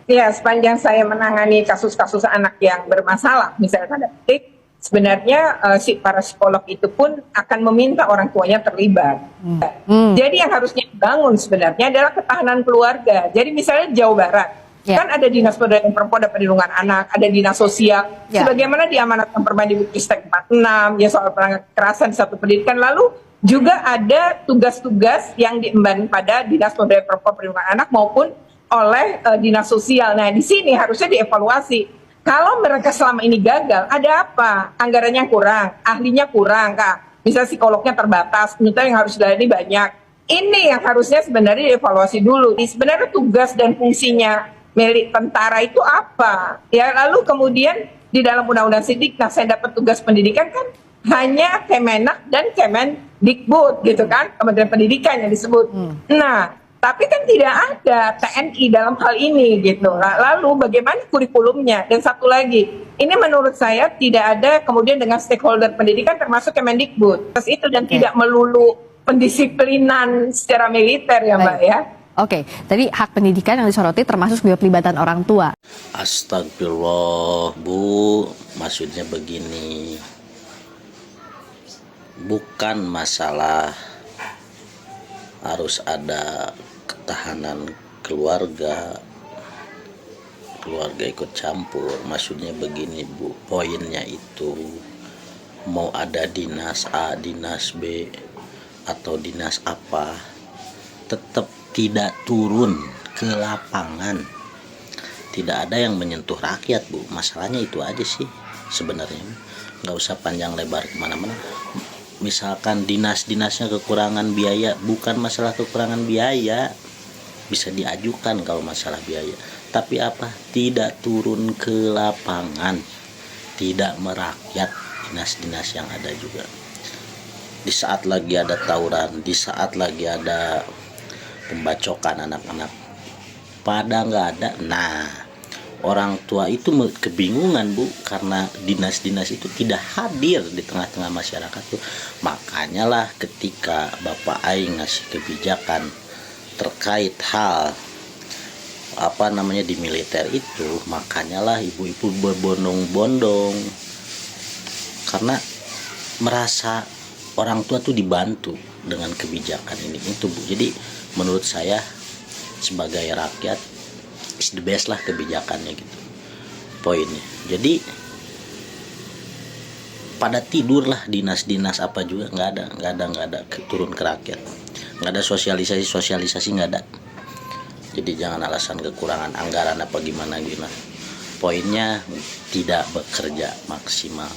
Ya, sepanjang saya menangani kasus-kasus anak yang bermasalah, misalnya tanda petik, sebenarnya si para psikolog itu pun akan meminta orang tuanya terlibat. Jadi yang harusnya dibangun sebenarnya adalah ketahanan keluarga. Jadi misalnya di Jawa Barat, kan ada Dinas Pemberdayaan Perempuan dan Perlindungan Anak, ada Dinas Sosial, sebagaimana diamanatkan Permendikbud 46, ya soal kekerasan di satu pendidikan, lalu juga ada tugas-tugas yang diemban pada Dinas Pemberdayaan Perempuan dan Perlindungan Anak maupun oleh dinas sosial. Nah, di sini harusnya dievaluasi. Kalau mereka selama ini gagal, ada apa? Anggarannya kurang, ahlinya kurang, Kak. Misalnya psikolognya terbatas, ternyata yang harus dilayani banyak. Ini yang harusnya sebenarnya dievaluasi dulu. Sebenarnya tugas dan fungsinya milik tentara itu apa? Ya, lalu kemudian di dalam Undang-Undang Sidiknas saya dapat tugas pendidikan kan hanya Kemenak dan Kemendikbud gitu kan, Kementerian Pendidikan yang disebut. Nah, tapi kan tidak ada TNI dalam hal ini gitu. Lalu bagaimana kurikulumnya? Dan satu lagi, ini menurut saya tidak ada kemudian dengan stakeholder pendidikan termasuk Kemendikbud. Terus itu dan tidak melulu pendisiplinan secara militer ya Mbak ya. Oke, tadi hak pendidikan yang disoroti termasuk juga pelibatan orang tua. Astagfirullah, Bu, maksudnya begini. Bukan masalah harus ada ketahanan keluarga ikut campur. Maksudnya begini, Bu, poinnya itu mau ada dinas A, dinas B, atau dinas apa, tetap tidak turun ke lapangan. Tidak ada yang menyentuh rakyat, Bu. Masalahnya itu aja sih sebenarnya. Nggak usah panjang lebar kemana-mana. Misalkan dinas-dinasnya kekurangan biaya, bukan masalah kekurangan biaya, bisa diajukan kalau masalah biaya. Tapi apa? Tidak turun ke lapangan, tidak merakyat dinas-dinas yang ada juga. Di saat lagi ada tawuran, di saat lagi ada pembacokan anak-anak, pada nggak ada. Nah, orang tua itu kebingungan, Bu, karena dinas-dinas itu tidak hadir di tengah-tengah masyarakat tuh. Makanya lah ketika Bapak Aing ngasih kebijakan terkait hal di militer itu, makanya lah ibu-ibu berbondong-bondong karena merasa orang tua tuh dibantu dengan kebijakan ini itu, Bu. Jadi menurut saya sebagai rakyat is the best lah kebijakannya gitu poinnya. Jadi pada tidur lah dinas-dinas apa juga, nggak ada turun ke rakyat, nggak ada sosialisasi nggak ada. Jadi jangan alasan kekurangan anggaran apa gimana. Poinnya tidak bekerja maksimal.